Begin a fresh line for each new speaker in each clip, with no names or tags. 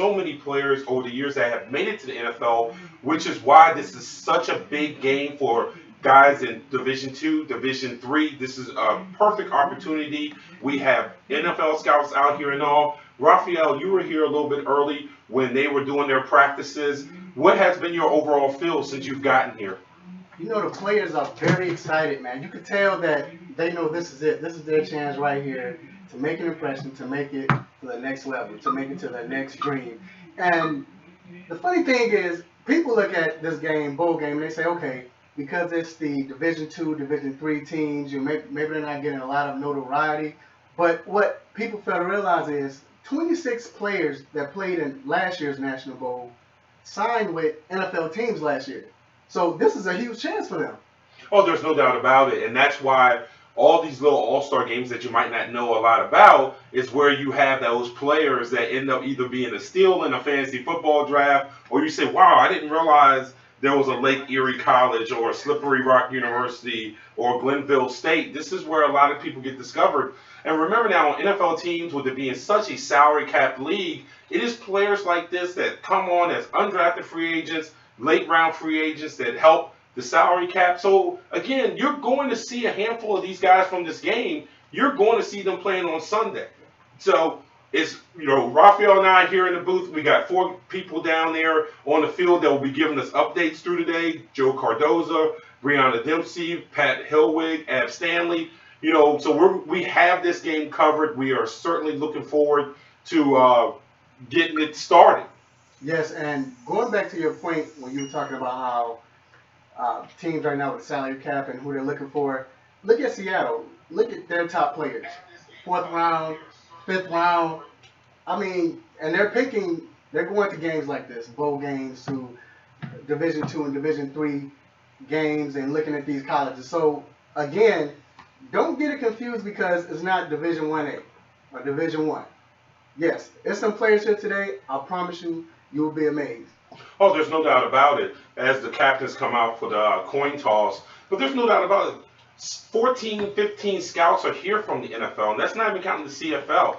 so many players over the years that have made it to the NFL, which is why this is such a big game for guys in Division Two, Division Three. This is a perfect opportunity. We have NFL scouts out here and all. Raphael, you were here a little bit early when they were doing their practices. What has been your overall feel since you've gotten here?
You know, the players are very excited, man. You could tell that they know this is it. This is their chance right here to make an impression, to make it to the next level, to make it to the next dream. And the funny thing is, people look at this game, bowl game, and they say, okay, because it's the Division Two, Division Three teams, maybe they're not getting a lot of notoriety. But what people fail to realize is 26 players that played in last year's National Bowl signed with NFL teams last year. So this is a huge chance for them.
Oh, there's no doubt about it. And that's why all these little all-star games that you might not know a lot about is where you have those players that end up either being a steal in a fantasy football draft, or you say, wow, I didn't realize there was a Lake Erie College or a Slippery Rock University or Glenville State. This is where a lot of people get discovered. And remember now, on NFL teams, with it being such a salary cap league, it is players like this that come on as undrafted free agents, late round free agents that help the salary cap. So again, you're going to see a handful of these guys from this game. You're going to see them playing on Sunday. So it's, Raphael and I here in the booth. We got four people down there on the field that will be giving us updates through today. Joe Cardoza, Brianna Dempsey, Pat Hillwig, Ab Stanley. So we have this game covered. We are certainly looking forward to getting it started.
Yes, and going back to your point when you were talking about how teams right now with the salary cap and who they're looking for, look at Seattle. Look at their top players. Fourth round, fifth round. I mean, and they're going to games like this, bowl games, to Division Two and Division Three games, and looking at these colleges. So again, don't get it confused because it's not Division 1A or Division One. Yes, there's some players here today. I promise you, you will be amazed.
Oh, there's no doubt about it as the captains come out for the coin toss. But there's no doubt about it. 14, 15 scouts are here from the NFL, and that's not even counting the CFL.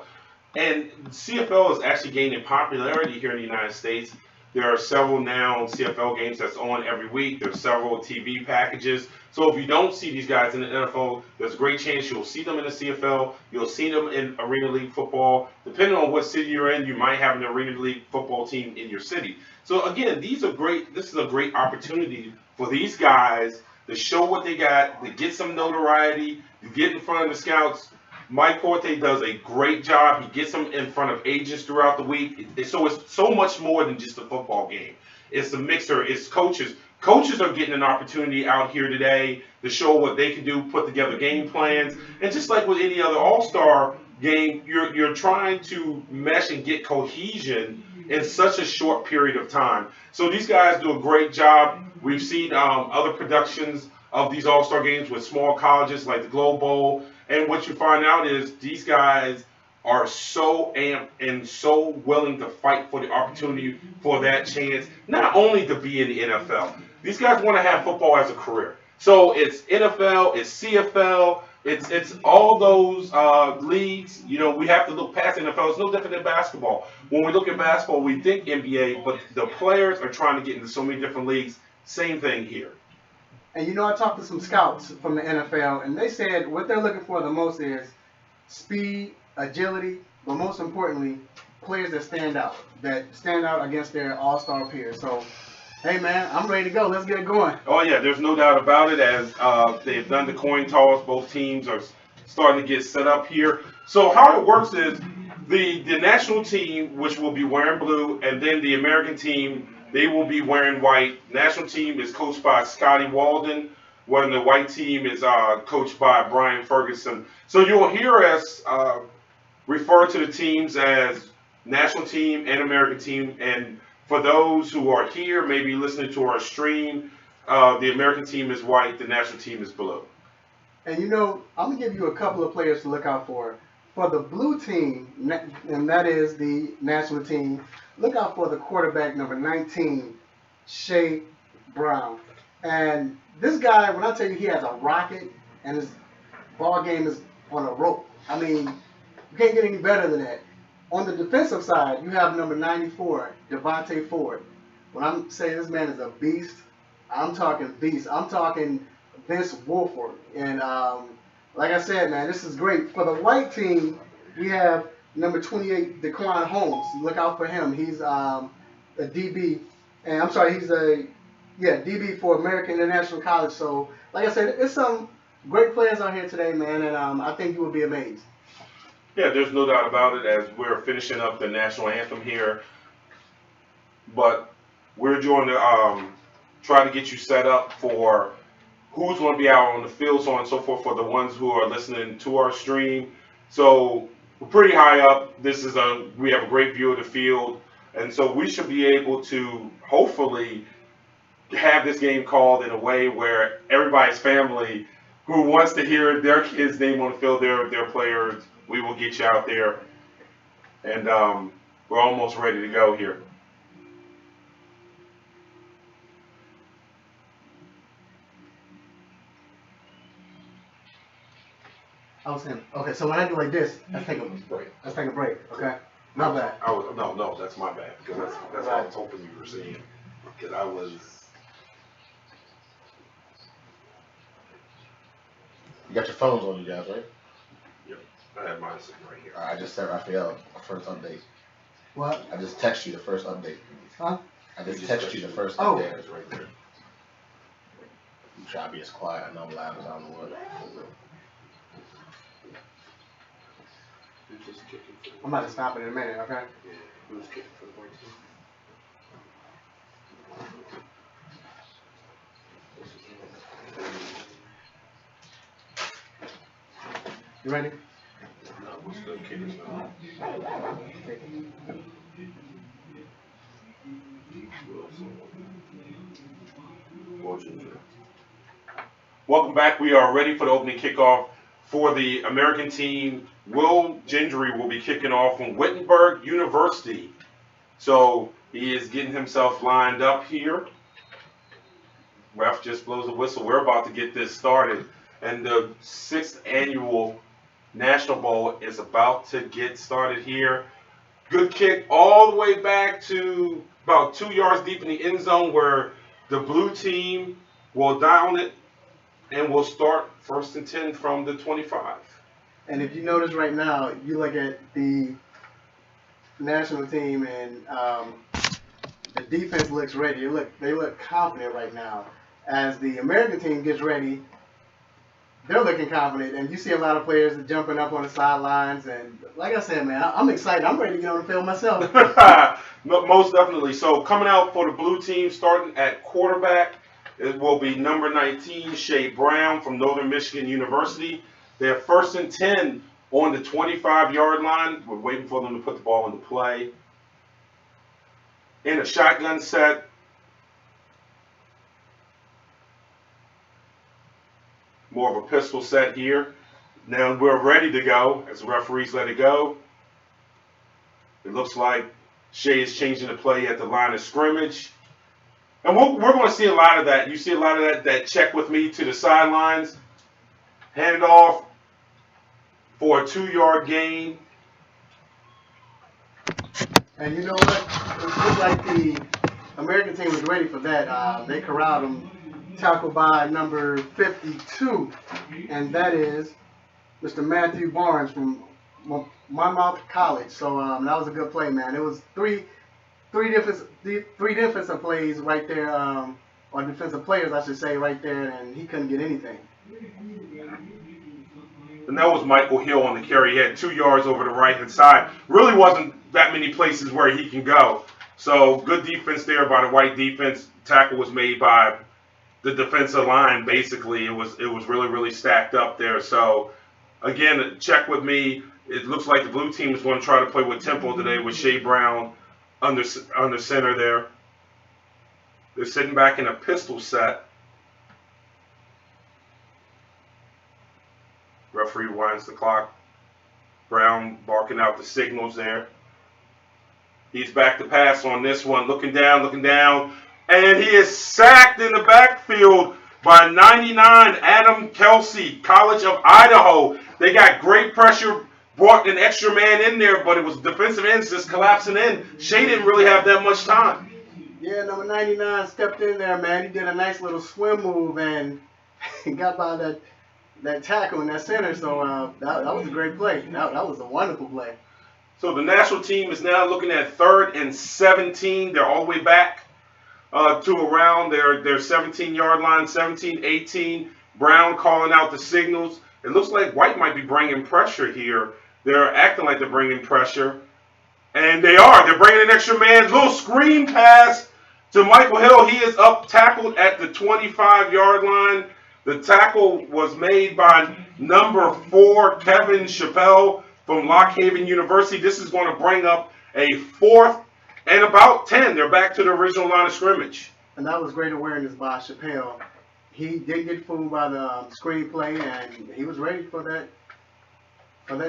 And CFL is actually gaining popularity here in the United States. There are several now CFL games that's on every week. There's several TV packages. So if you don't see these guys in the NFL, there's a great chance you'll see them in the CFL. You'll see them in Arena League football. Depending on what city you're in, you might have an Arena League football team in your city. So again, these are great. This is a great opportunity for these guys to show what they got, to get some notoriety, to get in front of the scouts. Mike Forte does a great job. He gets them in front of agents throughout the week. So it's so much more than just a football game. It's a mixer. It's coaches. Coaches are getting an opportunity out here today to show what they can do, put together game plans. And just like with any other all-star game, you're trying to mesh and get cohesion in such a short period of time. So these guys do a great job. We've seen other productions of these all-star games with small colleges like the Globe Bowl. And what you find out is these guys are so amped and so willing to fight for the opportunity for that chance, not only to be in the NFL. These guys want to have football as a career. So it's NFL, it's CFL, it's all those leagues. We have to look past NFL. It's no different than basketball. When we look at basketball, we think NBA, but the players are trying to get into so many different leagues. Same thing here.
And I talked to some scouts from the NFL, and they said what they're looking for the most is speed, agility, but most importantly, players that stand out against their all-star peers. So, hey man, I'm ready to go. Let's get it going.
Oh yeah, there's no doubt about it. As they've done the coin toss, both teams are starting to get set up here. So how it works is the national team, which will be wearing blue, and then the American team, they will be wearing white. National team is coached by Scotty Walden, when the white team is coached by Brian Ferguson. So you'll hear us refer to the teams as national team and American team. And for those who are here, maybe listening to our stream, the American team is white, the national team is blue.
And I'm going to give you a couple of players to look out for. For the blue team, and that is the national team, look out for the quarterback number 19, Shea Brown. And this guy, when I tell you he has a rocket and his ball game is on a rope, I mean, you can't get any better than that. On the defensive side, you have number 94, Devontae Ford. When I'm saying this man is a beast, I'm talking beast. I'm talking Vince Wilfork. And like I said, man, this is great. For the white team, we have number 28, Daquan Holmes. Look out for him. He's a DB. And I'm sorry, he's a DB for American International College. So, like I said, it's some great players out here today, man, and I think you will be amazed.
Yeah, there's no doubt about it as we're finishing up the national anthem here. But we're going to try to get you set up for who's going to be out on the field, so on and so forth, for the ones who are listening to our stream. So we're pretty high up. We have a great view of the field, and so we should be able to hopefully have this game called in a way where everybody's family who wants to hear their kid's name on the field, their players, we will get you out there, and we're almost ready to go here.
I was saying, okay, so when I do like this, let's take a break. Okay? Not bad.
No, that's my bad, because that's what I was hoping you were saying. Because I was.
You got your phones on you guys, right?
Yep, I have mine sitting right here.
I just sent Raphael a first update.
What?
I just texted you the first update.
Huh?
I just texted you the first
Oh.
update. It's right there. You try to be as quiet. I know I'm loud as I don't know what.
I'm about to stop it in a minute, okay?
Who's kicking for the white team?
You ready?
No, we're still kicking. Welcome back. We are ready for the opening kickoff for the American team. Will Gendry will be kicking off from Wittenberg University. So he is getting himself lined up here. Ref just blows a whistle. We're about to get this started. And the 6th annual National Bowl is about to get started here. Good kick all the way back to about 2 yards deep in the end zone, where the blue team will down it and will start 1st and 10 from the 25.
And if you notice right now, you look at the national team and the defense looks ready. They look confident right now. As the American team gets ready, they're looking confident, and you see a lot of players jumping up on the sidelines. And like I said, man, I'm excited. I'm ready to get on the field myself.
Most definitely. So coming out for the blue team, starting at quarterback, it will be number 19, Shea Brown from Northern Michigan University. They're 1st and 10 on the 25-yard line. We're waiting for them to put the ball into play. In a shotgun set, more of a pistol set here. Now we're ready to go as the referees let it go. It looks like Shea is changing the play at the line of scrimmage. And we're going to see a lot of that. You see a lot of that check with me to the sidelines. Hand off for a 2-yard gain.
And you know what? It looked like the American team was ready for that. They corralled him, tackled by number 52, and that is Mr. Matthew Barnes from Monmouth College. So that was a good play, man. It was three defensive plays right there, or defensive players, I should say, right there, and he couldn't get anything.
And that was Michael Hill on the carry. He had 2 yards over the right-hand side. Really wasn't that many places where he can go. So good defense there by the white defense. Tackle was made by the defensive line, basically. It was really, really stacked up there. So, again, check with me. It looks like the blue team is going to try to play with tempo today with Shea Brown under center there. They're sitting back in a pistol set. Referee winds the clock. Brown barking out the signals there. He's back to pass on this one. Looking down. And he is sacked in the backfield by 99 Adam Kelsey, College of Idaho. They got great pressure brought an extra man in there, but it was defensive ends just collapsing in. Shea didn't really have that much time.
Yeah, number 99 stepped in there, man. He did a nice little swim move and got by that tackle in that center. So that was a great play. That was a wonderful play.
So the national team is now looking at 3rd and 17. They're all the way back to around their 17-yard line, 17, 18. Brown calling out the signals. It looks like White might be bringing pressure here. They're acting like they're bringing pressure. And they are. They're bringing an extra man. Little screen pass to Michael Hill. He is up tackled at the 25-yard line. The tackle was made by number 4, Kevin Chappelle from Lock Haven University. This is going to bring up a 4th and about 10. They're back to the original line of scrimmage.
And that was great awareness by Chappelle. He did get fooled by the screenplay, and he was ready for that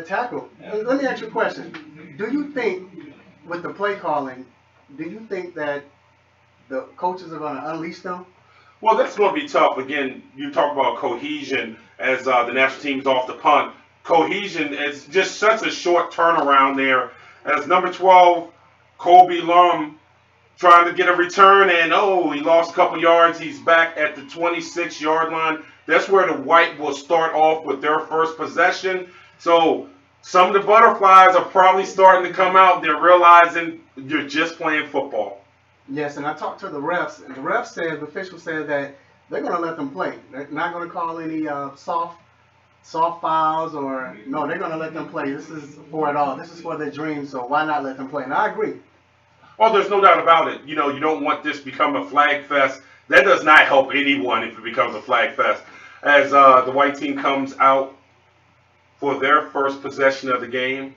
tackle. Let me ask you a question. Do you think, with the play calling, do you think that the coaches are going to unleash them?
Well, that's going to be tough. Again, you talk about cohesion as the national team's off the punt. Cohesion is just such a short turnaround there. As number 12, Kobe Lum, trying to get a return, and he lost a couple yards. He's back at the 26-yard line. That's where the White will start off with their first possession. So some of the butterflies are probably starting to come out. They're realizing you're just playing football.
Yes, and I talked to the refs, and the official said that they're going to let them play. They're not going to call any soft fouls they're going to let them play. This is for it all. This is for their dreams, so why not let them play? And I agree.
Oh, there's no doubt about it. You don't want this to become a flag fest. That does not help anyone if it becomes a flag fest. As the White team comes out for their first possession of the game.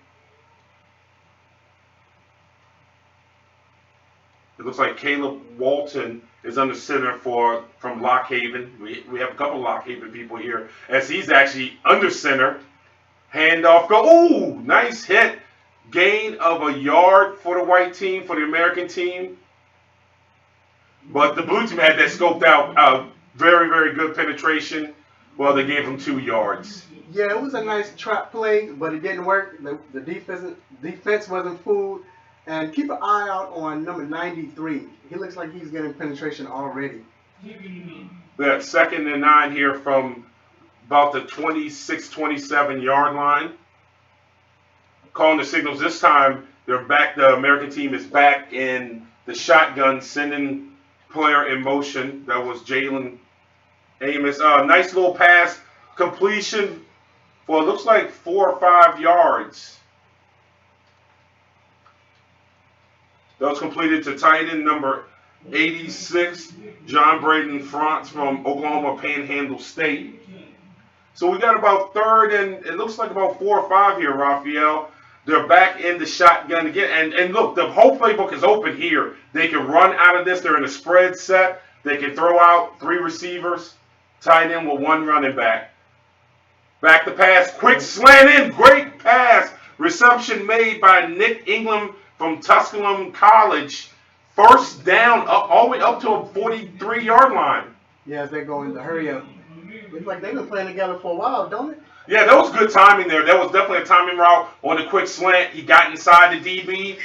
It looks like Caleb Walton is under center from Lock Haven. We have a couple of Lock Haven people here, as he's actually under center. Handoff go. Ooh, nice hit. Gain of a yard for the White team, for the American team. But the blue team had that scoped out. Very, very good penetration. Well, they gave him 2 yards.
Yeah, it was a nice trap play, but it didn't work. The defense wasn't fooled. And keep an eye out on number 93. He looks like he's getting penetration already.
That 2nd and 9 here from about the 26, 27-yard line. Calling the signals this time. They're back. The American team is back in the shotgun, sending player in motion. That was Jalen Amos. Nice little pass completion for it looks like 4 or 5 yards. That was completed to tight end number 86, John Braden France from Oklahoma Panhandle State. So we got about 3rd and it looks like about 4 or 5 here, Raphael. They're back in the shotgun again. And look, the whole playbook is open here. They can run out of this. They're in a spread set. They can throw out 3 receivers, tight end with 1 running back. Back to pass, quick slant in, great pass. Reception made by Nick Ingram from Tusculum College. First down, all the way up to a 43-yard line.
Yeah, as they go in the hurry up. Looks like they've been playing together for a while, don't it?
Yeah, that was good timing there. That was definitely a timing route on the quick slant. He got inside the DB.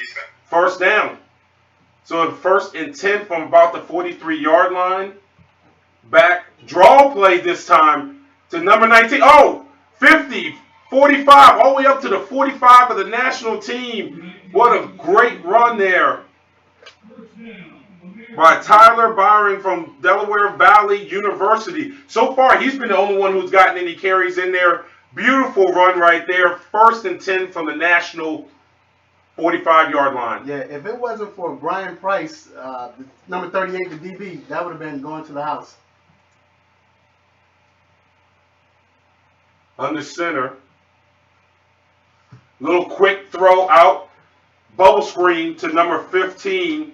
First down. So 1st and 10 from about the 43-yard line. Back, draw play this time to number 19. 50, 45, all the way up to the 45 of the national team. What a great run there by Tyler Byron from Delaware Valley University. So far, he's been the only one who's gotten any carries in there. Beautiful run right there. 1st and 10 from the national 45-yard line.
Yeah, if it wasn't for Brian Price, number 38, the DB, that would have been going to the house.
Under center. Little quick throw out. Bubble screen to number 15,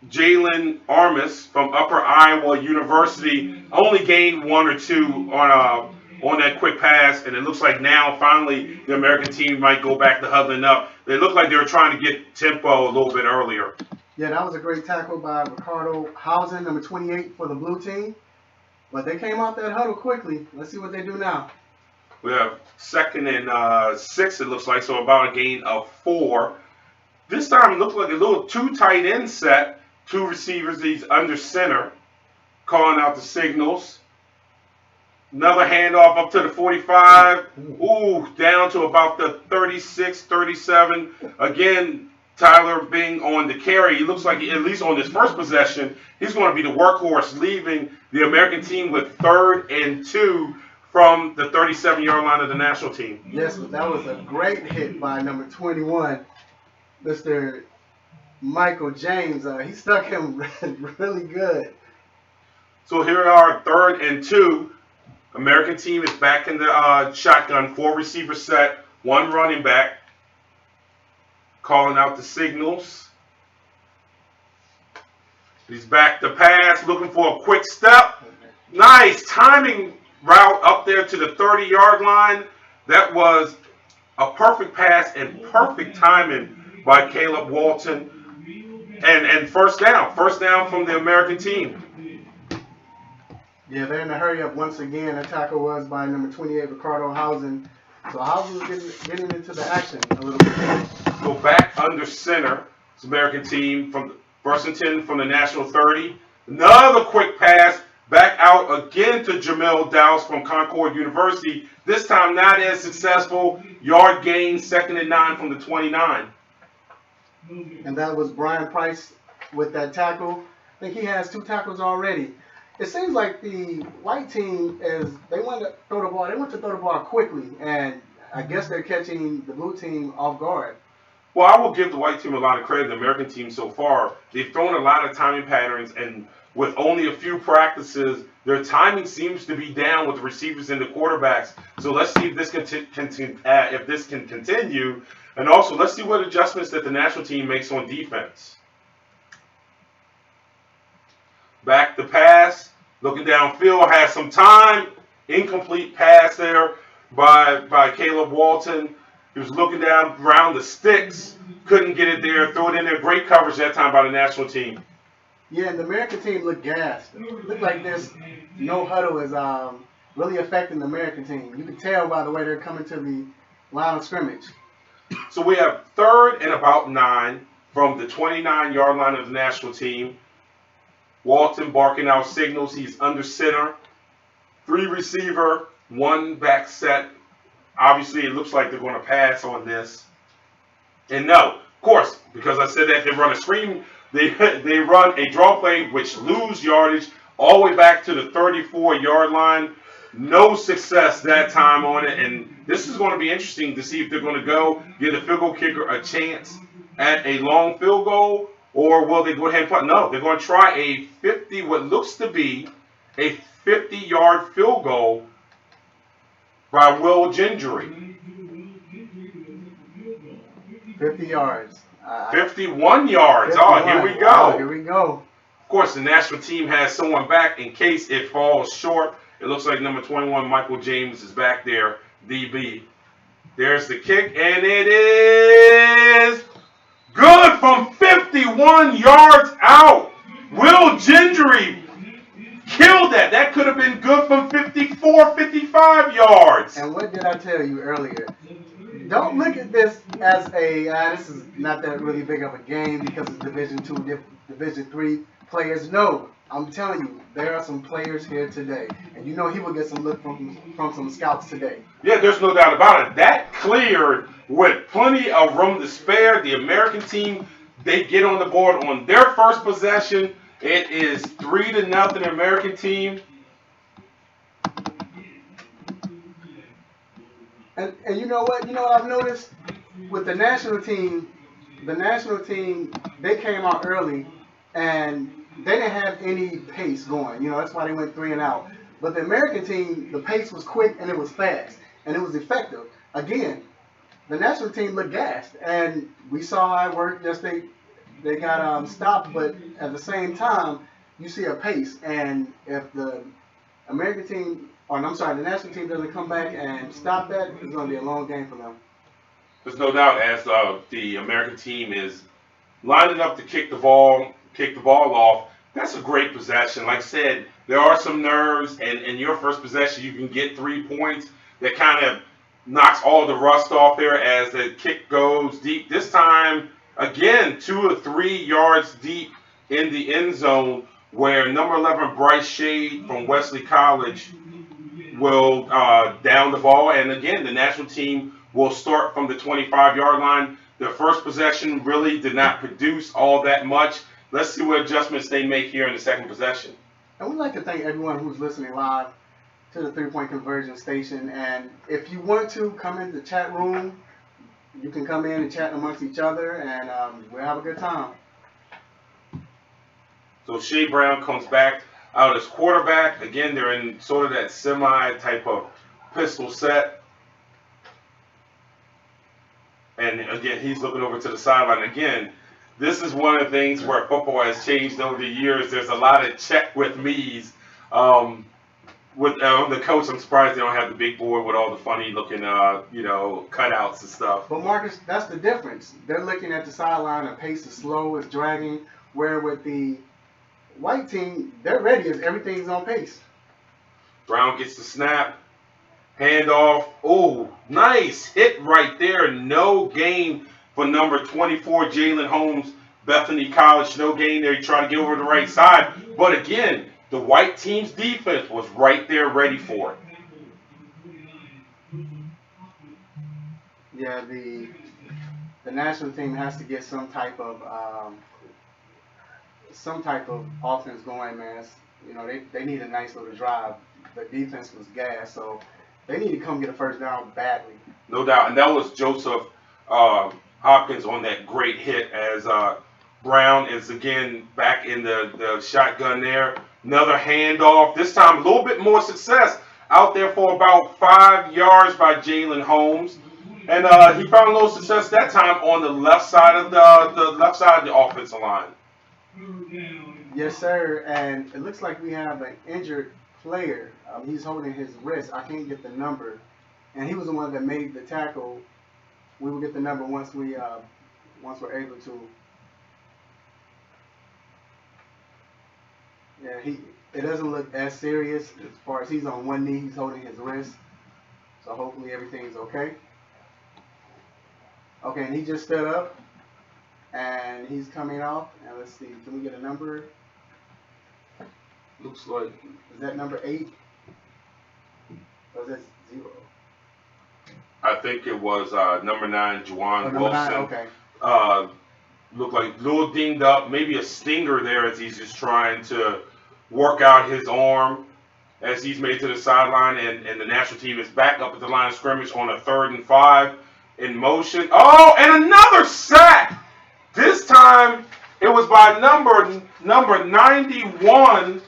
Jalen Armis from Upper Iowa University. Only gained 1 or 2 on that quick pass, and it looks like now finally the American team might go back to huddling up. They look like they were trying to get tempo a little bit earlier.
Yeah, that was a great tackle by Ricardo Housen, number 28 for the blue team. But they came out that huddle quickly. Let's see what they do now.
We have 2nd and 6, it looks like, so about a gain of 4. This time it looked like a little 2 tight end set. 2 receivers, he's under center, calling out the signals. Another handoff up to the 45. Ooh, down to about the 36, 37. Again, Tyler being on the carry. He looks like, at least on his first possession, he's going to be the workhorse, leaving the American team with 3rd and 2 from the 37-yard line of the national team.
Yes, but that was a great hit by number 21, Mr. Michael James. He stuck him really good.
So here are 3rd and 2. American team is back in the shotgun, 4 receiver set, 1 running back, calling out the signals. He's back to pass, looking for a quick step. Nice timing route up there to the 30-yard line. That was a perfect pass and perfect timing by Caleb Walton. And first down from the American team.
Yeah, they're in a hurry up once again. The tackle was by number 28, Ricardo Housen. So Housen was getting into the action a little bit.
Go back under center. It's American team from 1st and 10 from the national 30. Another quick pass back out again to Jamil Dowse from Concord University. This time not as successful. Yard gain, 2nd and 9 from the 29.
And that was Brian Price with that tackle. I think he has 2 tackles already. It seems like the white team they want to throw the ball. They want to throw the ball quickly, and I guess they're catching the blue team off guard.
Well, I will give the white team a lot of credit. The American team so far, they've thrown a lot of timing patterns, and with only a few practices, their timing seems to be down with the receivers and the quarterbacks. So let's see if this can continue, and also let's see what adjustments that the national team makes on defense. Back to pass, looking downfield, has some time. Incomplete pass there by Caleb Walton. He was looking down around the sticks, couldn't get it there, threw it in there. Great coverage that time by the national team.
Yeah, and the American team looked gassed. Looked like this no huddle is really affecting the American team. You can tell by the way they're coming to the line of scrimmage.
So we have 3rd and about 9 from the 29-yard line of the national team. Walton barking out signals. He's under center. 3 receiver, 1 back set. Obviously, it looks like they're going to pass on this. And no, of course, because I said that, they run a screen. They run a draw play, which lose yardage all the way back to the 34-yard line. No success that time on it. And this is going to be interesting to see if they're going to go give the field goal kicker a chance at a long field goal, or will they go ahead and punt? No, they're going to try a 50, what looks to be a 50-yard field goal by Will Gingery.
50 yards.
51 yards.
51.
Oh, here we go.
Oh, here we go.
Of course, the national team has someone back in case it falls short. It looks like number 21, Michael James, is back there, DB. There's the kick, and it is good from 51 yards out. Will Gingery killed that. That could have been good from 54, 55 yards.
And what did I tell you earlier? Don't look at this as this is not that really big of a game because it's Division II, Division III players. No, I'm telling you, there are some players here today. And you know he will get some look from some scouts today.
Yeah, there's no doubt about it. That cleared with plenty of room to spare. The American team, they get on the board on their first possession. It is 3-0 American team.
And you know what? You know what I've noticed? With the national team, they came out early and they didn't have any pace going. You know, that's why they went 3 and out. But the American team, the pace was quick and it was fast. And it was effective. Again, the national team looked gassed. And we saw how it worked. Just they got stopped, but at the same time, you see a pace. And if the American team, the national team doesn't come back and stop that, it's going to be a long game for them.
There's no doubt as the American team is lining up to kick the ball off. That's a great possession. Like I said, there are some nerves, and in your first possession, you can get 3 points. that kind of knocks all the rust off there as the kick goes deep. This time, again, 2 or 3 yards deep in the end zone, where number 11 Bryce Shade from Wesley College will down the ball. And again, the national team will start from the 25-yard line. The first possession really did not produce all that much. Let's see what adjustments they make here in the second possession.
And we'd like to thank everyone who's listening live to the 3-Point Conversion Station. And if you want to come into the chat room, you can come in and chat amongst each other, and we'll have a good time.
So Shea Brown comes back out as quarterback. Again, they're in sort of that semi type of pistol set. And again, he's looking over to the sideline. Again, this is one of the things where football has changed over the years. There's a lot of check with me's. With the coach, I'm surprised they don't have the big board with all the funny looking, cutouts and stuff.
But Marcus, that's the difference. They're looking at the sideline. The pace is slow, it's dragging. Where with the white team, they're ready as everything's on pace.
Brown gets the snap. Handoff. Oh, nice hit right there. No gain for number 24, Jalen Holmes, Bethany College. No gain there. He tried to get over the right side. But again, the white team's defense was right there ready for it.
Yeah, the national team has to get some type of offense going, man. They need a nice little drive. The defense was gas, so they need to come get a first down badly.
No doubt. And that was Joseph Hopkins on that great hit as Brown is again back in the shotgun there. Another handoff. This time a little bit more success. Out there for about 5 yards by Jalen Holmes. And he found a little success that time on the left side of the offensive line.
Yes, sir. And it looks like we have an injured player. He's holding his wrist. I can't get the number. And he was the one that made the tackle. We will get the number once we're able to. Yeah, it doesn't look as serious as far as he's on one knee. He's holding his wrist. So hopefully everything's okay. Okay, and he just stood up. And he's coming off. And let's see, can we get a number?
Looks like.
Is that number 8? Or is that 0?
I think it was number 9, Juwan
number
Wilson.
9, okay.
Looked like a little dinged up, maybe a stinger there as he's just trying to work out his arm as he's made to the sideline, and the national team is back up at the line of scrimmage on a 3rd and 5 in motion. Oh, and another sack! This time it was by number 91,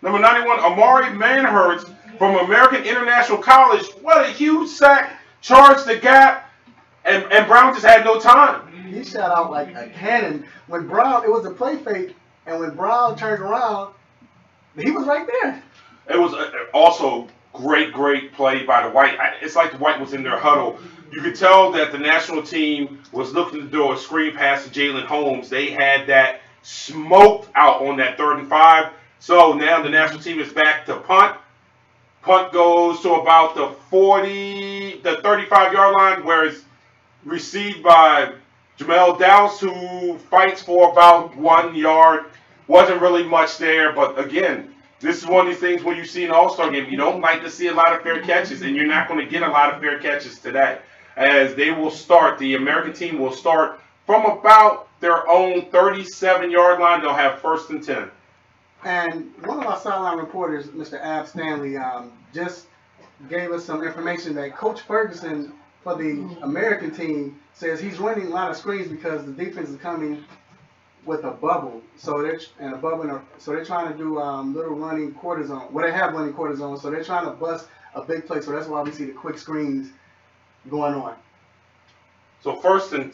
Amari Manhurst from American International College. What a huge sack! Charged the gap, and Brown just had no time.
He shot out like a cannon. When Brown, it was a play fake, and when Brown turned around, he was right there.
It was also great play by the white. It's like the white was in their huddle. You could tell that the national team was looking to do a screen pass to Jalen Holmes. They had that smoked out on that 3rd and 5. So now the national team is back to punt. Punt goes to about the 35-yard line, where it's received by Jamel Dowse, who fights for about 1 yard. Wasn't really much there, but again, this is one of these things when you see an all-star game, you don't like to see a lot of fair catches, and you're not going to get a lot of fair catches today. As they will start, the American team will start from about their own 37-yard line. They'll have 1st and 10.
And one of our sideline reporters, Mr. Ab Stanley, just gave us some information that Coach Ferguson for the American team says he's running a lot of screens because the defense is coming with a bubble. So they're trying to do little running quarter zone. Well, they have running quarter zone, so they're trying to bust a big play. So that's why we see the quick screens going on.
So 1st and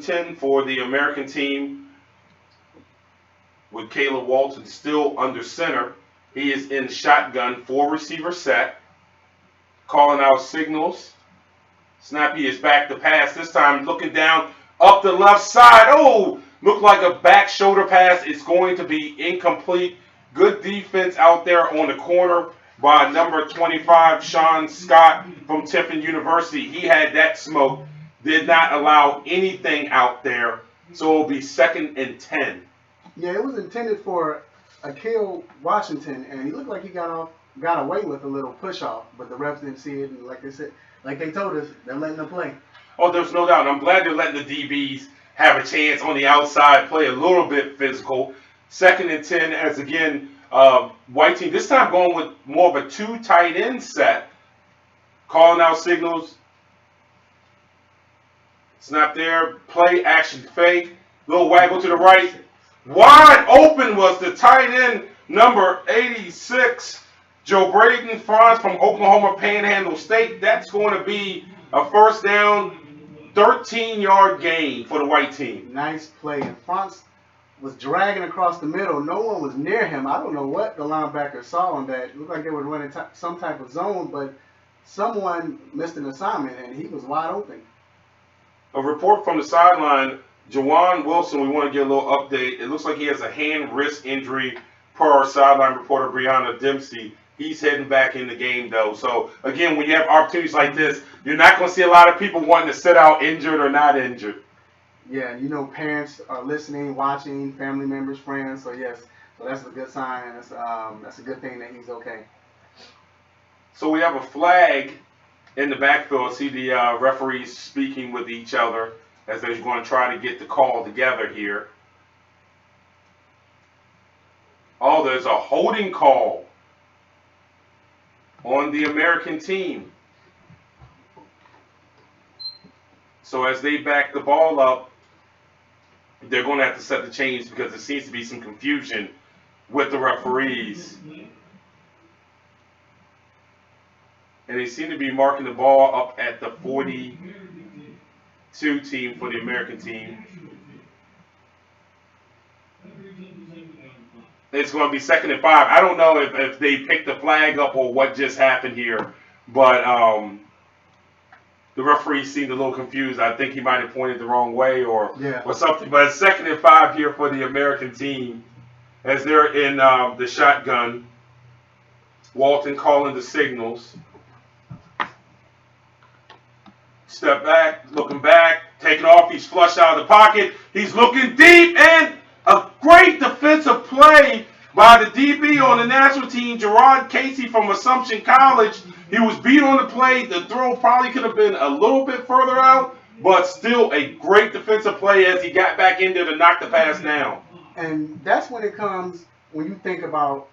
10 for the American team. With Caleb Walton still under center. He is in shotgun, 4-receiver set. Calling out signals. Snappy is back to pass. This time looking down up the left side. Oh, looked like a back shoulder pass. It's going to be incomplete. Good defense out there on the corner by number 25, Sean Scott from Tiffin University. He had that smoke, did not allow anything out there, so it'll be 2nd and 10.
Yeah, it was intended for Akil Washington, and he looked like he got away with a little push off, but the refs didn't see it, and like they said, like they told us, they're letting them play.
Oh, there's no doubt. I'm glad they're letting the DBs have a chance on the outside, play a little bit physical. 2nd and 10, as again, white team, this time going with more of a 2 tight end set, calling out signals. Snap there, play, action, fake, little waggle to the right. Wide open was the tight end, number 86, Joe Braden Franz from Oklahoma Panhandle State. That's going to be a first down, 13-yard gain for the white team.
Nice play, and France was dragging across the middle. No one was near him. I don't know what the linebacker saw on that. It looked like they were running some type of zone, but someone missed an assignment, and he was wide open.
A report from the sideline, Jawan Wilson, we want to get a little update. It looks like he has a hand-wrist injury per our sideline reporter, Brianna Dempsey. He's heading back in the game, though. So, again, when you have opportunities like this, you're not going to see a lot of people wanting to sit out injured or not injured.
Yeah, you know, parents are listening, watching, family members, friends. So, yes, so that's a good sign, and that's a good thing that he's okay.
So we have a flag in the backfield. See the referees speaking with each other as they're going to try to get the call together here. Oh, there's a holding call on the American team. So as they back the ball up, they're going to have to set the chains because there seems to be some confusion with the referees. And they seem to be marking the ball up at the 42 team for the American team. It's going to be 2nd and 5. I don't know if they picked the flag up or what just happened here, but the referee seemed a little confused. I think he might have pointed the wrong way or something. But it's 2nd and 5 here for the American team as they're in the shotgun. Walton calling the signals. Step back, looking back, taking off. He's flushed out of the pocket. He's looking deep, and a great defensive play by the DB on the national team, Gerard Casey from Assumption College. He was beat on the play. The throw probably could have been a little bit further out, but still a great defensive play as he got back in there to knock the pass down.
And that's when it comes, when you think about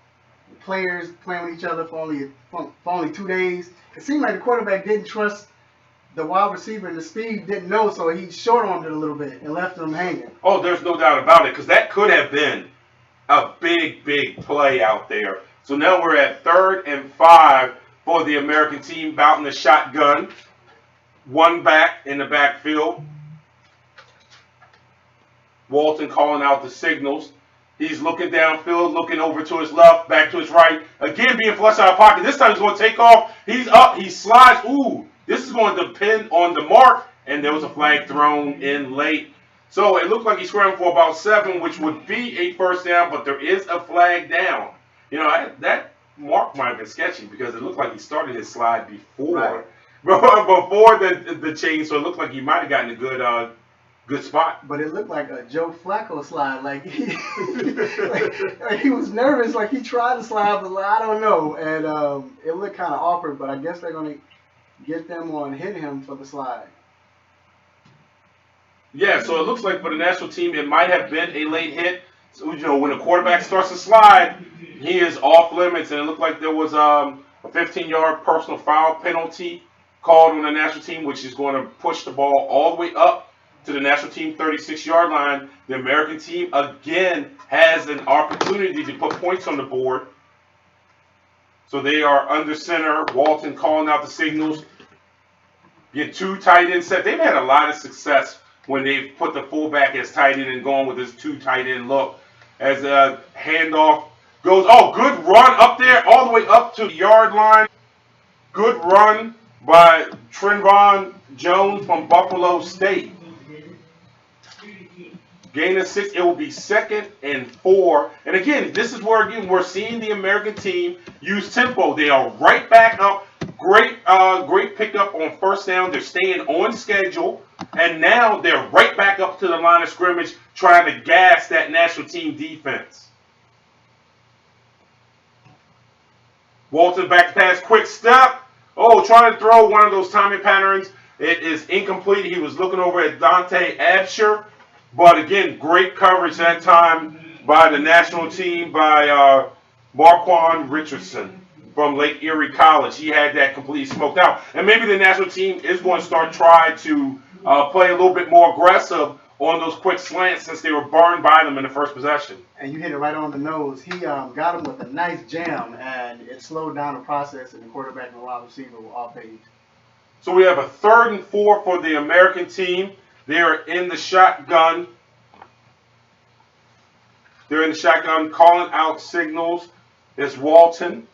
players playing with each other for only 2 days. It seemed like the quarterback didn't trust the wide receiver, and the speed didn't know, so he short-armed it a little bit and left him hanging.
Oh, there's no doubt about it, because that could have been a big, big play out there. So now we're at 3rd and 5 for the American team, out in the shotgun. One back in the backfield. Walton calling out the signals. He's looking downfield, looking over to his left, back to his right. Again, being flushed out of pocket. This time he's going to take off. He's up. He slides. Ooh, this is going to depend on the mark. And there was a flag thrown in late. So it looked like he scrambled for about 7, which would be a first down, but there is a flag down. You know, that mark might have been sketchy because it looked like he started his slide before the change. So it looked like he might have gotten a good spot.
But it looked like a Joe Flacco slide. Like like he was nervous. Like he tried to slide, but I don't know. And it looked kind of awkward. But I guess they're going to get them on hitting him for the slide.
Yeah, so it looks like for the national team, it might have been a late hit. So, you know, when a quarterback starts to slide, he is off limits. And it looked like there was a 15-yard personal foul penalty called on the national team, which is going to push the ball all the way up to the national team 36-yard line. The American team, again, has an opportunity to put points on the board. So they are under center. Walton calling out the signals. Get 2 tight end set. They've had a lot of success when they've put the fullback as tight end and gone with this 2 tight end look. As a handoff goes, good run up there, all the way up to the yard line. Good run by Trenvon Jones from Buffalo State. Gain of 6. It will be 2nd and 4. And again, this is where again we're seeing the American team use tempo. They are right back up. Great pickup on 1st down. They're staying on schedule. And now they're right back up to the line of scrimmage trying to gas that national team defense. Walton back to pass, quick step. Oh, trying to throw one of those timing patterns. It is incomplete. He was looking over at Dante Absher. But again, great coverage that time by the national team by Marquand Richardson from Lake Erie College. He had that completely smoked out. And maybe the national team is going to start trying to play a little bit more aggressive on those quick slants since they were burned by them in the first possession.
And you hit it right on the nose. He got him with a nice jam, and it slowed down the process, and the quarterback and the wide receiver were off page.
So we have a 3rd and 4 for the American team. They are in the shotgun. They're in the shotgun calling out signals. It's Walton.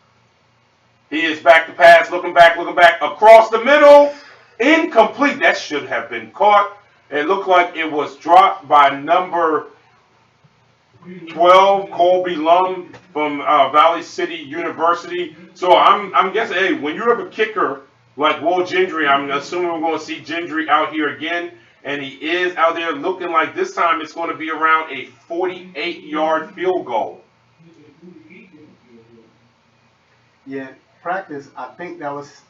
He is back to pass, looking back, across the middle. Incomplete. That should have been caught. It looked like it was dropped by number 12, Colby Lum from Valley City University. So I'm guessing, hey, when you have a kicker like Will Gendry, I'm assuming we're going to see Gendry out here again. And he is out there looking like this time it's going to be around a 48-yard field goal.
Yeah, practice, I think that was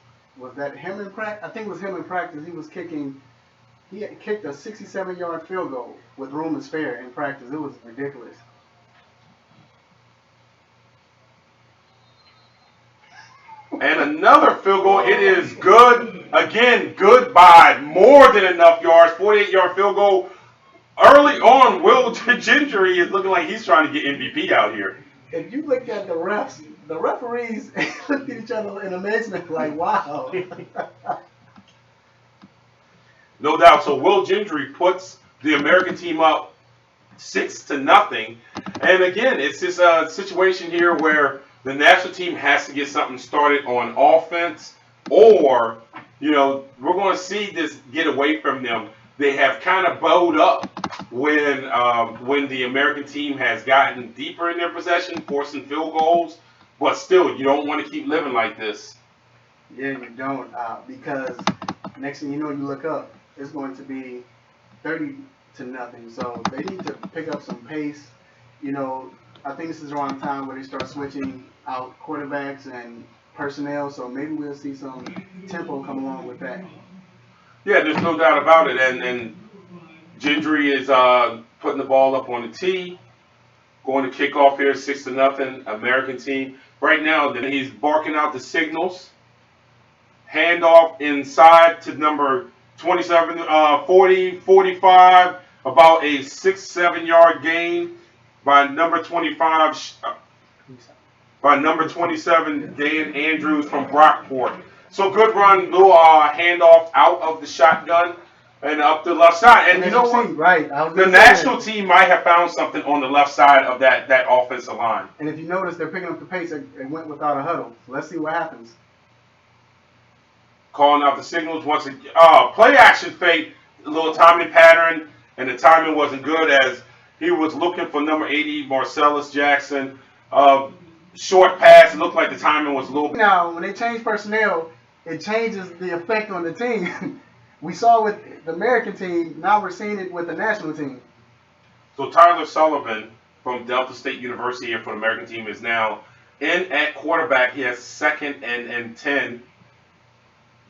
that him in practice? I think it was him in practice. He had kicked a 67-yard field goal with room and spare in practice. It was ridiculous.
And another field goal. It is good. Again, good by more than enough yards. 48-yard field goal. Early on, Will Gendry is looking like he's trying to get MVP out here.
If you look at the refs, the referees looked at each other in amazement like, wow.
No doubt. So Will Gendry puts the American team up 6-0. And again, it's this situation here where the national team has to get something started on offense, or, we're going to see this get away from them. They have kind of bowed up when the American team has gotten deeper in their possession, forcing field goals. But still, you don't want to keep living like this.
Yeah, you don't, because next thing you know, you look up, it's going to be 30-0. So they need to pick up some pace. I think this is around the time where they start switching out quarterbacks and personnel. So maybe we'll see some tempo come along with that.
Yeah, there's no doubt about it. And Gendry is putting the ball up on the tee, going to kick off here, 6-0, American team. Right now, then he's barking out the signals. Handoff inside to number 27, 40, 45, about a 6-7 yard gain by number 25, by number 27, Dan Andrews from Brockport. So good run, little handoff out of the shotgun and up the left side. And you know what?
Right.
The national team might have found something on the left side of that offensive line.
And if you notice, they're picking up the pace. It went without a huddle. So let's see what happens.
Calling out the signals once again. Play action fake, a little timing pattern, and the timing wasn't good as he was looking for number 80, Marcellus Jackson. Short pass. It looked like the timing was a little.
Now, when they change personnel, it changes the effect on the team. We saw with the American team. Now we're seeing it with the national team.
So Tyler Sullivan from Delta State University here for the American team is now in at quarterback. He has 2nd and 10.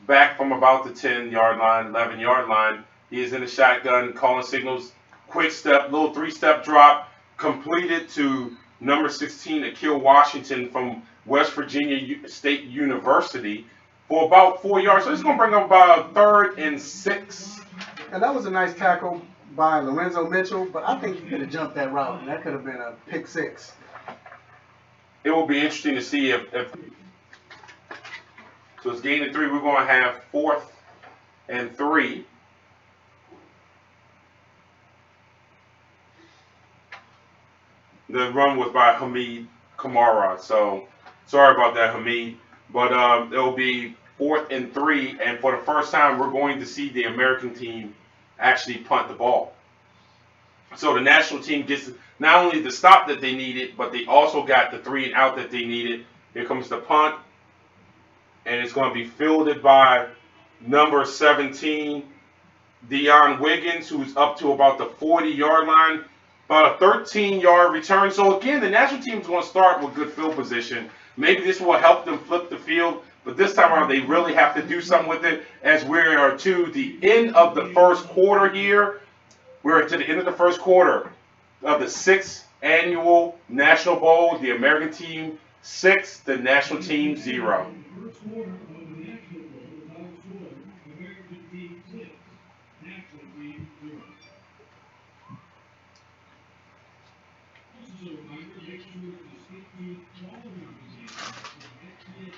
Back from about the 10-yard line, 11-yard line. He is in the shotgun, calling signals. Quick step, little 3-step drop, completed to number 16, Akil Washington from West Virginia State University for about 4 yards. So it's going to bring up about 3rd and 6.
And that was a nice tackle by Lorenzo Mitchell, but I think he could have jumped that route, and that could have been a pick 6.
It will be interesting to see if so it's gain of 3. We're going to have 4th and 3. The run was by Hamid Kamara. So sorry about that, Hamid. But it'll be 4th and 3. And for the first time, we're going to see the American team actually punt the ball. So the national team gets not only the stop that they needed, but they also got the 3 and out that they needed. Here comes the punt, and it's going to be fielded by number 17, Deion Wiggins, who's up to about the 40-yard line, about a 13-yard return. So again, the national team is going to start with good field position. Maybe this will help them flip the field, but this time around they really have to do something with it as we are to the end of the first quarter here. We're to the end of the first quarter of the 6th annual National Bowl. The American team 6, the national team 0.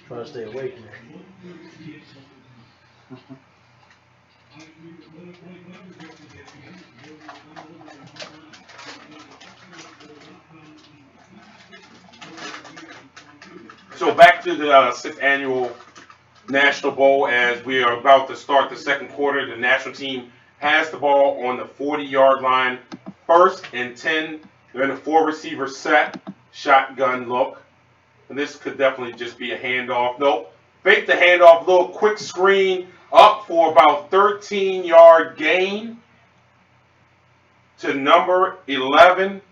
Try to stay awake, man.
So back to the 6th annual National Bowl as we are about to start the second quarter. The national team has the ball on the 40-yard line. 1st and 10. They're in a 4-receiver set, shotgun look. And this could definitely just be a handoff. Nope. Fake the handoff, little quick screen up for about 13-yard gain to number 11,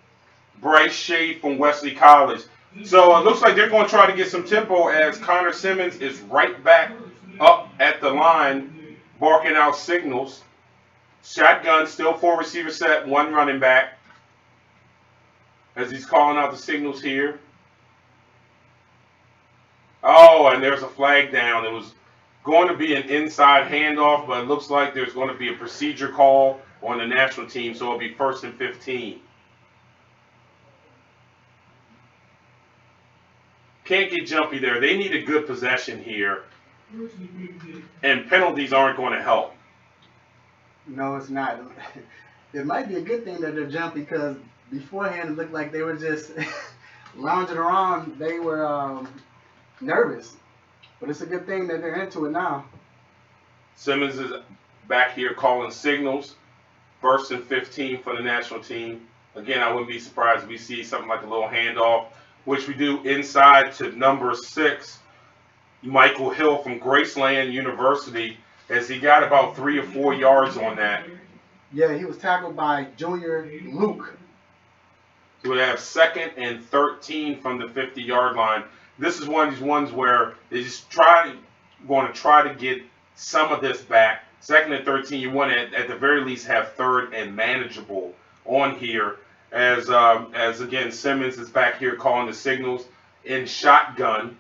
Bryce Shade from Wesley College. So it looks like they're going to try to get some tempo as Connor Simmons is right back up at the line, barking out signals. Shotgun, still 4-receiver set, 1 running back as he's calling out the signals here. Oh, and there's a flag down. It was going to be an inside handoff, but it looks like there's going to be a procedure call on the national team, so it'll be 1st and 15. Can't get jumpy there. They need a good possession here, and penalties aren't going to help.
No, it's not. It might be a good thing that they're jumpy because beforehand it looked like they were just lounging around. They were nervous, but it's a good thing that they're into it now.
Simmons is back here calling signals. 1st and 15 for the national team. Again, I wouldn't be surprised if we see something like a little handoff, which we do inside to number 6, Michael Hill from Graceland University, as he got about 3 or 4 yards on that.
Yeah, he was tackled by Junior Luke.
So we have 2nd and 13 from the 50-yard line. This is one of these ones where they just going to try to get some of this back. 2nd and 13, you want to at the very least have 3rd and manageable on here. As again, Simmons is back here calling the signals in shotgun.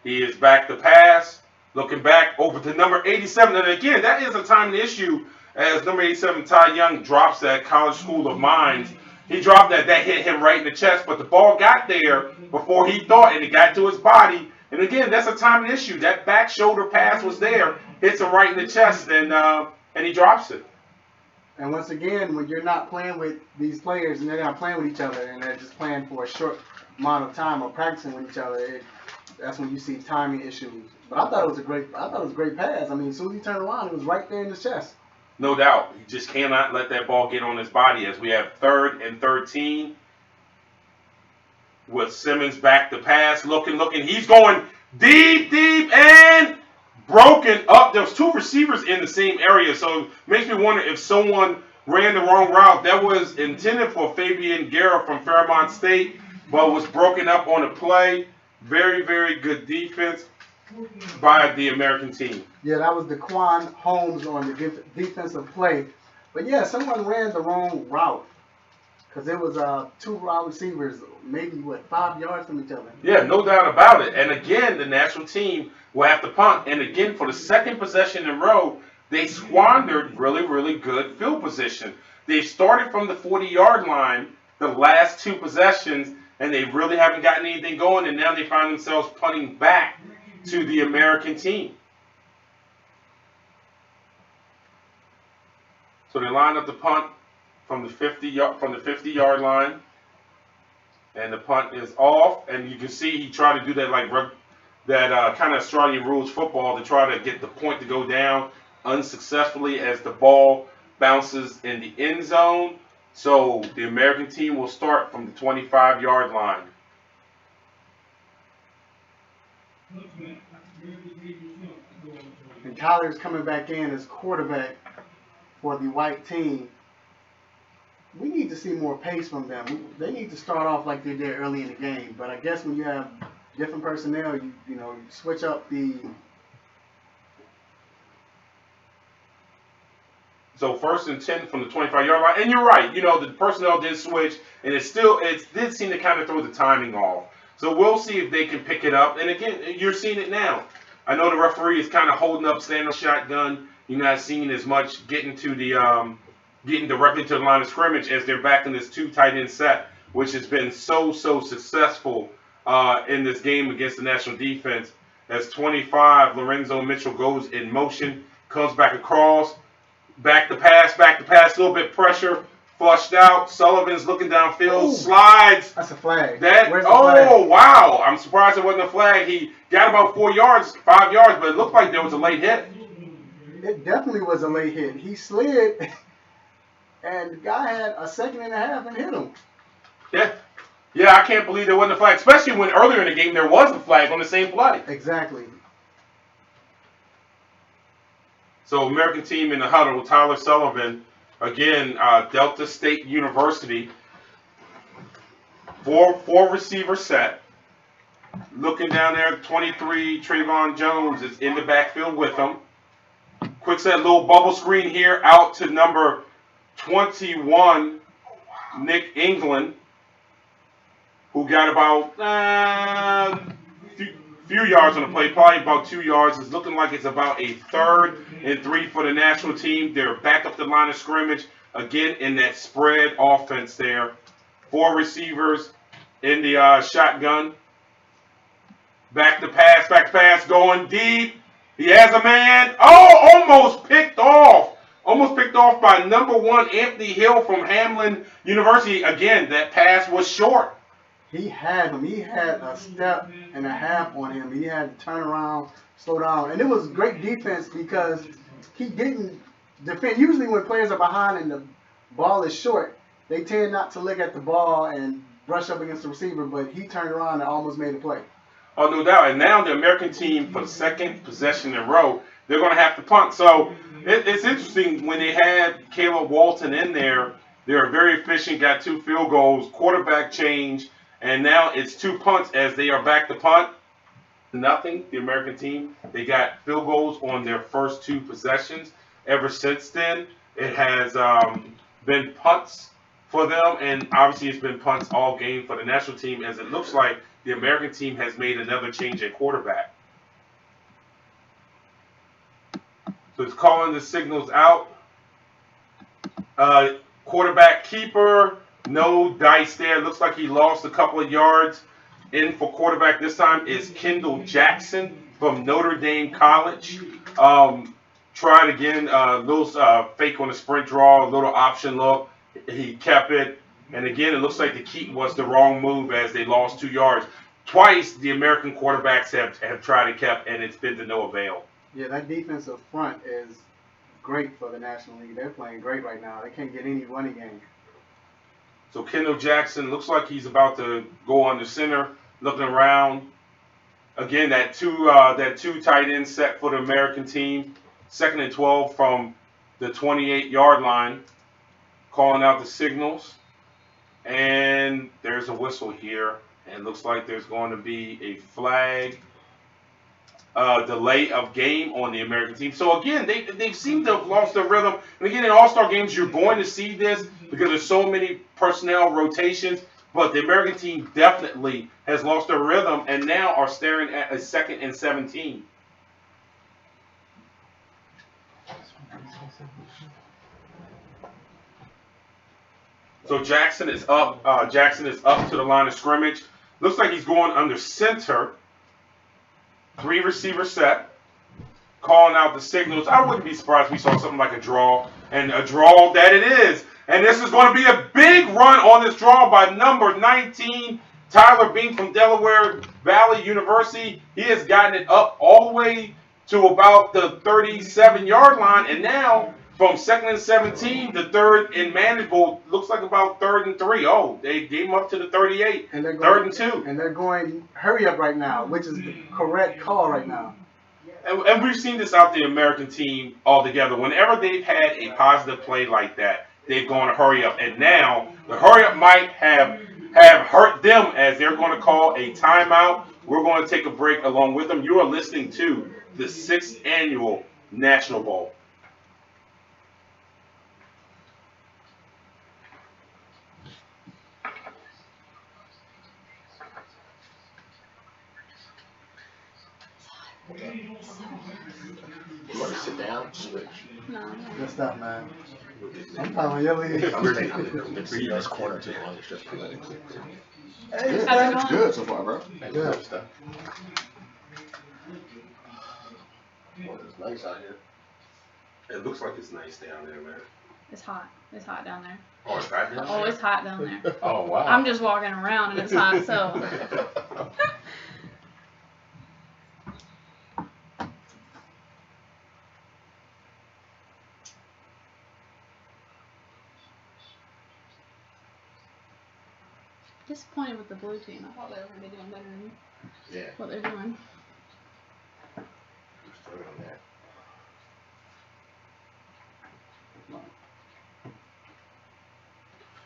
He is back to pass, looking back over to number 87. And again, that is a timing issue as number 87, Ty Young, drops that College School of Mines. He dropped that hit him right in the chest, but the ball got there before he thought, and it got to his body. And again, that's a timing issue. That back shoulder pass was there, hits him right in the chest, and he drops it.
And once again, when you're not playing with these players and they're not playing with each other and they're just playing for a short amount of time or practicing with each other, that's when you see timing issues. But I thought it was a great pass. I mean, as soon as he turned around, it was right there in his chest.
No doubt. He just cannot let that ball get on his body as we have 3rd and 13 with Simmons back to pass. Looking. He's going deep, and broken up. There was 2 receivers in the same area, so it makes me wonder if someone ran the wrong route. That was intended for Fabian Guerra from Fairmont State, but was broken up on a play. Very, very good defense by the American team.
Yeah, that was Daquan Holmes on the defensive play. But yeah, someone ran the wrong route because it was 2 wide receivers, maybe 5 yards from each other.
Yeah, no doubt about it. And again, the national team will have to punt. And again, for the 2nd possession in a row, they squandered really, really good field position. They started from the 40-yard line the last 2 possessions, and they really haven't gotten anything going, and now they find themselves punting back to the American team. So they line up the punt from the 50-yard line, and the punt is off. And you can see he tried to do that kind of Australian rules football to try to get the point to go down. unsuccessfully as the ball bounces in the end zone. So the American team will start from the 25-yard line.
And Tyler's coming back in as quarterback for the white team. We need to see more pace from them. They need to start off like they did early in the game. But I guess when you have different personnel, you switch up the.
So 1st and 10 from the 25-yard line. And you're right. The personnel did switch, and it did seem to kind of throw the timing off. So we'll see if they can pick it up. And again, you're seeing it now. I know the referee is kind of holding up, standing up shotgun. You're not seeing as much getting directly to the line of scrimmage as they're back in this 2 tight end set, which has been so successful in this game against the national defense. As 25, Lorenzo Mitchell goes in motion, comes back across, back to pass, a little bit pressure, flushed out. Sullivan's looking downfield,
Ooh,
slides.
That's a flag.
Where's
the flag?
Wow. I'm surprised it wasn't a flag. He got about 5 yards, but it looked like there was a late hit.
It definitely was a late hit. He slid, and the guy had a second and a half and hit him.
Yeah, I can't believe there wasn't a flag, especially when earlier in the game there was a flag on the same play.
Exactly.
So American team in the huddle, Tyler Sullivan, again, Delta State University, four receiver set. Looking down there, 23, Trayvon Jones is in the backfield with him. Quick set, little bubble screen here out to number 21, Nick England, who got about few yards on the play, probably about 2 yards. It's looking like it's about a 3rd and 3 for the national team. They're back up the line of scrimmage, again in that spread offense there. 4 receivers in the shotgun. Back to pass, going deep. He has a man. Oh, almost picked off. Almost picked off by number 1, Anthony Hill from Hamlin University. Again, that pass was short.
He had him. He had a step and a half on him. He had to turn around, slow down. And it was great defense because he didn't defend. Usually when players are behind and the ball is short, they tend not to look at the ball and brush up against the receiver, but he turned around and almost made a play.
Oh, no doubt. And now the American team, for the 2nd possession in a row, they're going to have to punt. So it's interesting when they had Caleb Walton in there. They were very efficient, got 2 field goals, quarterback change, and now it's 2 punts as they are back to punt. Nothing. The American team, they got field goals on their first 2 possessions. Ever since then, it has been punts for them, and obviously it's been punts all game for the national team, as it looks like the American team has made another change at quarterback. So it's calling the signals out. Quarterback keeper, no dice there. Looks like he lost a couple of yards. In for quarterback this time is Kendall Jackson from Notre Dame College. Tried again, little fake on the sprint draw, a little option look. He kept it. And again, it looks like the keep was the wrong move as they lost 2 yards. Twice the American quarterbacks have tried to keep, and it's been to no avail.
Yeah, that defensive front is great for the National League. They're playing great right now. They can't get any running game.
So Kendall Jackson looks like he's about to go on the center, looking around. Again, that two tight end set for the American team. 2nd and 12 from the 28-yard line. Calling out the signals. And there's a whistle here. And it looks like there's going to be a flag. Delay of game on the American team. So again, they seem to have lost their rhythm. And again, in All-Star games, you're going to see this because there's so many personnel rotations. But the American team definitely has lost their rhythm and now are staring at a 2nd and 17. So Jackson is up. Jackson is up to the line of scrimmage. Looks like he's going under center. 3 receiver set. Calling out the signals. I wouldn't be surprised if we saw something like a draw. And a draw that it is. And this is going to be a big run on this draw by number 19, Tyler Bean from Delaware Valley University. He has gotten it up all the way to about the 37-yard line, and now from 2nd and 17, the 3rd and manageable looks like about 3rd and 3. Oh, they gave him up to the 38,
And they're
3rd
going,
and 2.
and they're going hurry up right now, which is the correct call right now.
And we've seen this out the American team altogether. Whenever they've had a positive play like that, they've gone to hurry up. And now the hurry up might have hurt them as they're going to call a timeout. We're going to take a break along with them. You are listening to the 6th annual National Bowl.
You want to sit down? Switch.
No.
Good stuff, man. I'm following your lead.
I'm the this corner too long. It's just good.
Hey,
How's it
man.
going?
Good so far, bro.
Good
stuff. Well, it's nice out here.
It looks like it's nice down there, man.
It's hot. It's hot down there.
Oh, it's hot down
Oh, it's hot down there.
Oh wow.
I'm just walking around and it's hot, so. Disappointed with the blue team. I thought they were going to be doing better than
Yeah.
what they're doing.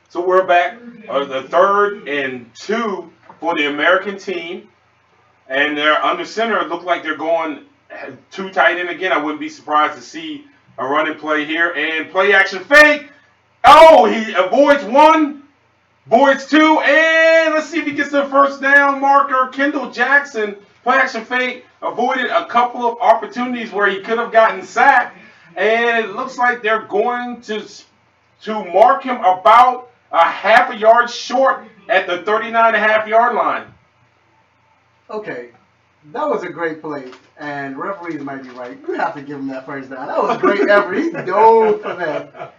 So we're back. The 3rd and 2 for the American team. And they're under center. It looked like they're going too tight in again. I wouldn't be surprised to see a running play here. And play action fake. Oh, he avoids 1, avoids 2, and let's see if he gets the first down marker. Kendall Jackson, play action fake, avoided a couple of opportunities where he could have gotten sacked. And it looks like they're going to mark him about a half a yard short at the 39.5-yard line.
Okay, that was a great play, and referees might be right. You have to give him that first down. That was a great effort. He dove for that.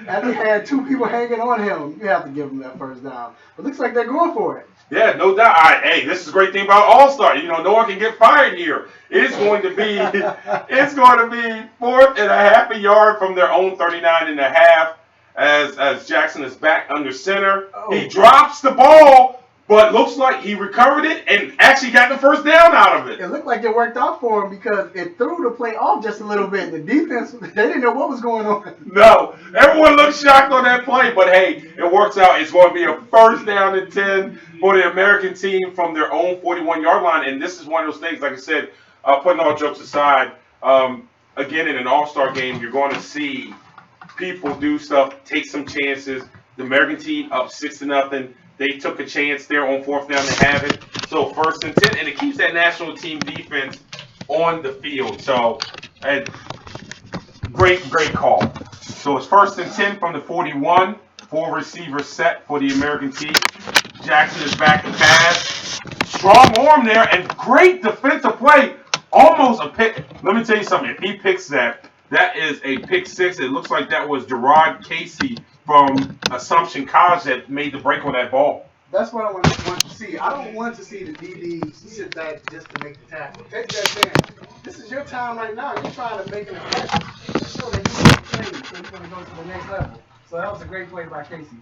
And he had 2 people hanging on him. You have to give him that first down. It looks like they're going for it.
Yeah, no doubt. Hey, this is a great thing about All-Star. You know, no one can get fired here. It's going to be 4th and a half a yard from their own 39.5 as Jackson is back under center.
Oh.
He drops the ball, but looks like he recovered it and actually got the first down out of it.
It looked like it worked out for him because it threw the play off just a little bit. The defense, they didn't know what was going on.
No, everyone looked shocked on that play, but hey, it works out. It's going to be a first down and 10 for the American team from their own 41-yard line. And this is one of those things, like I said, putting all jokes aside, again, in an all-star game, you're going to see people do stuff, take some chances. The American team up 6-0. They took a chance there on 4th down to have it. So 1st and 10, and it keeps that national team defense on the field. So, great call. So it's 1st and 10 from the 41. 4 receivers set for the American team. Jackson is back to pass. Strong arm there, and great defensive play. Almost a pick. Let me tell you something. If he picks that is a pick 6. It looks like that was Gerard Casey from Assumption College that made the break on that ball.
That's what I want to see. I don't want to see the DB sit back just to make the tackle. Take that chance. This is your time right now. You're trying to make an effect. Show that you can play, so you're going to go to the next level. So that was a great play by Casey.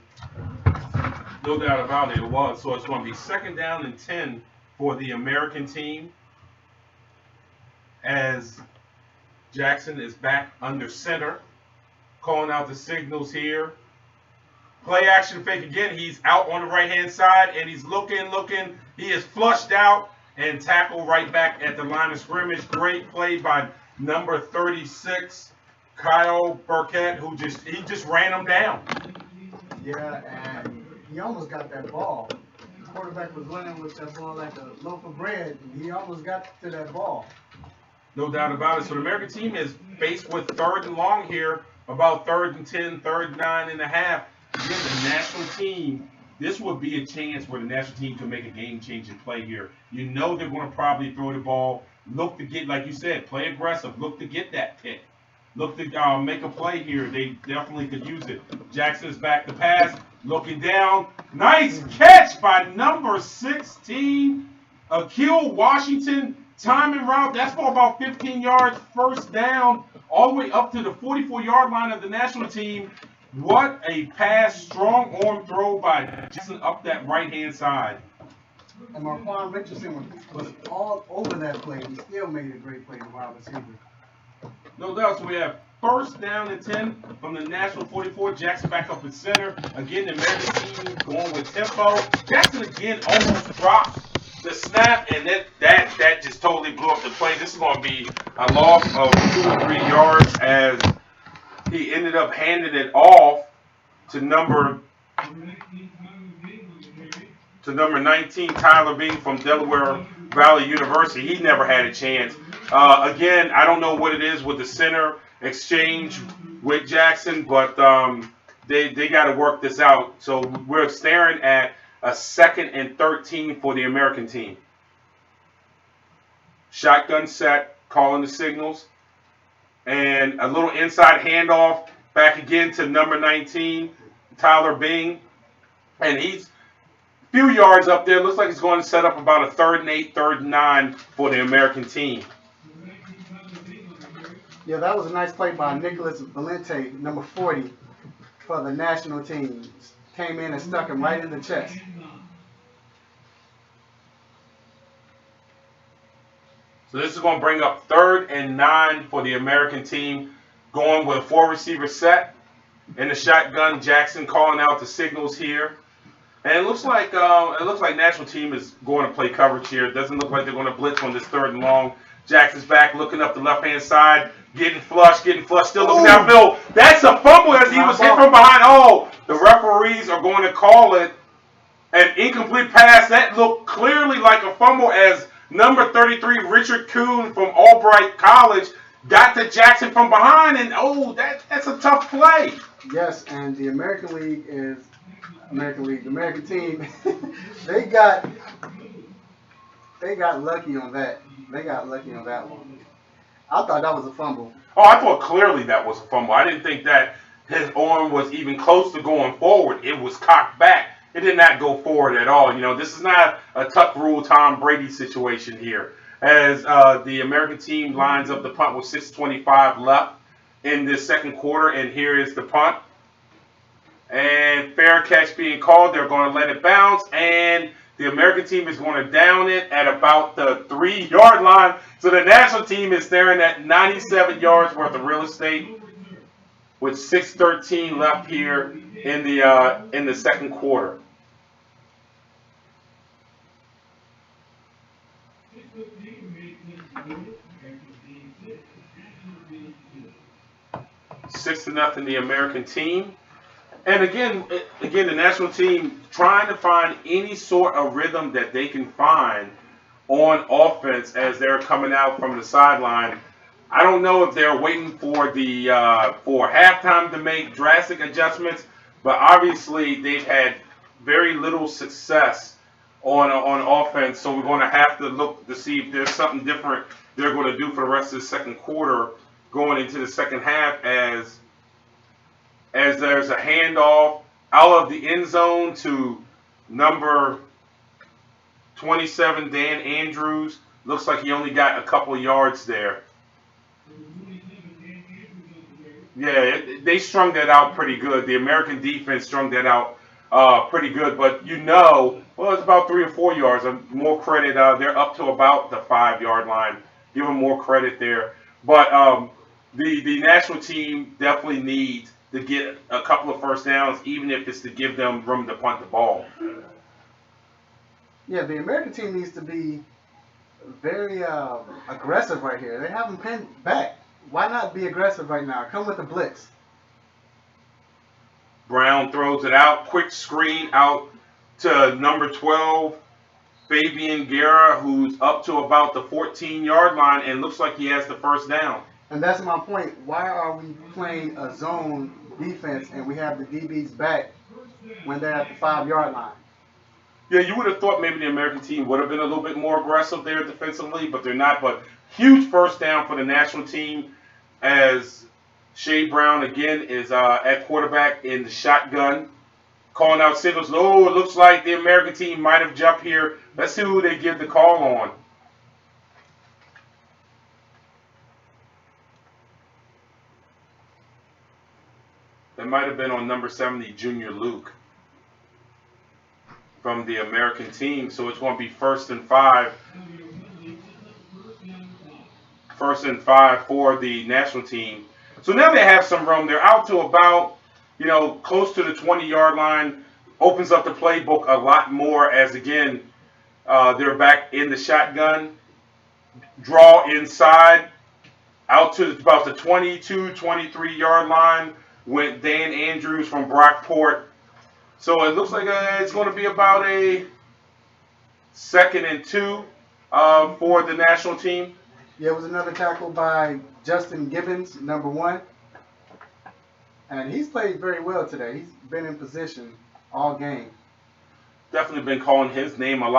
No doubt about it, it was. So it's going to be 2nd down and 10 for the American team as Jackson is back under center, calling out the signals here. Play action fake again. He's out on the right-hand side, and he's looking. He is flushed out and tackled right back at the line of scrimmage. Great play by number 36, Kyle Burkett, who just ran him down.
Yeah, and he almost got that ball. The quarterback was running with that ball like a loaf of bread, and he almost got to that ball.
No doubt about it. So the American team is faced with 3rd and long here, about 3rd and 10, 3rd and 9.5. Again, the national team, this would be a chance where the national team can make a game-changing play here. You know they're going to probably throw the ball, look to get, like you said, play aggressive, look to get that pick. Look to make a play here. They definitely could use it. Jackson's back to pass, looking down. Nice catch by number 16, Akil Washington. Timing route, that's for about 15 yards, first down, all the way up to the 44-yard line of the national team. What a pass, strong arm throw by Jackson up that right-hand side.
And Marquand Richardson was all over that play. He still made a great play, the wide receiver.
No doubt. So we have first down and 10 from the national 44. Jackson back up in center. Again, the American team going with tempo. Jackson again almost dropped the snap, and that just totally blew up the play. This is going to be a loss of 2 or 3 yards as he ended up handing it off to number 19, Tyler Bing from Delaware Valley University. He never had a chance. Again, I don't know what it is with the center exchange with Jackson, but they got to work this out. So we're staring at a 2nd and 13 for the American team. Shotgun set, calling the signals, and a little inside handoff back again to number 19, Tyler Bing, and he's few yards up there. Looks like it's going to set up about a 3rd and 8, 3rd and 9 for the American team.
Yeah, that was a nice play by Nicholas Valente, number 40, for the national team. Came in and stuck him right in the chest.
So this is going to bring up 3rd and 9 for the American team, going with a 4-receiver set. In the shotgun, Jackson calling out the signals here. And it looks like national team is going to play coverage here. It doesn't look like they're going to blitz on this 3rd and long. Jackson's back, looking up the left-hand side, getting flush, still looking downfield. That's a fumble as he was hit from behind. Oh, the referees are going to call it an incomplete pass. That looked clearly like a fumble as number 33, Richard Kuhn from Albright College, got to Jackson from behind, and that's a tough play.
Yes, and the American team, they got lucky on that. They got lucky on that one. I thought that was a fumble.
Oh, I thought clearly that was a fumble. I didn't think that his arm was even close to going forward. It was cocked back. It did not go forward at all. You know, this is not a tuck rule Tom Brady situation here. As the American team lines up the punt with 6:25 left in this 2nd quarter, and here is the punt. And fair catch being called. They're going to let it bounce, and the American team is going to down it at about the 3-yard line. So the national team is staring at 97 yards worth of real estate with 6:13 left here in the 2nd quarter. Six to nothing, the American team. And again, the national team trying to find any sort of rhythm that they can find on offense as they're coming out from the sideline. I don't know if they're waiting for for halftime to make drastic adjustments, but obviously they've had very little success on offense. So we're going to have to look to see if there's something different they're going to do for the rest of the 2nd quarter, going into the 2nd half as there's a handoff out of the end zone to number 27, Dan Andrews. Looks like he only got a couple of yards there. Yeah, they strung that out pretty good. The American defense strung that out pretty good. But it's about 3 or 4 yards. More credit. They're up to about the 5-yard line. Give them more credit there. But the national team definitely needs to get a couple of first downs, even if it's to give them room to punt the ball.
Yeah, the American team needs to be very aggressive right here. They have them pinned back. Why not be aggressive right now? Come with the blitz.
Brown throws it out. Quick screen out to number 12, Fabian Guerra, who's up to about the 14-yard line and looks like he has the first down.
And that's my point. Why are we playing a zone defense and we have the DBs back when they're at the 5-yard line?
Yeah, you would have thought maybe the American team would have been a little bit more aggressive there defensively, but they're not. But huge first down for the national team as Shea Brown again is at quarterback in the shotgun, calling out signals. Oh, it looks like the American team might have jumped here. Let's see who they give the call on. It might have been on number 70, Junior Luke, from the American team. So it's going to be 1st and 5. 1st and 5 for the national team. So now they have some room. They're out to about, close to the 20-yard line. Opens up the playbook a lot more as, again, they're back in the shotgun. Draw inside. Out to about the 22, 23-yard line went Dan Andrews from Brockport. So it looks like it's going to be about a 2nd and 2 for the national team.
Yeah, it was another tackle by Justin Gibbons, number 1. And he's played very well today. He's been in position all game.
Definitely been calling his name a lot.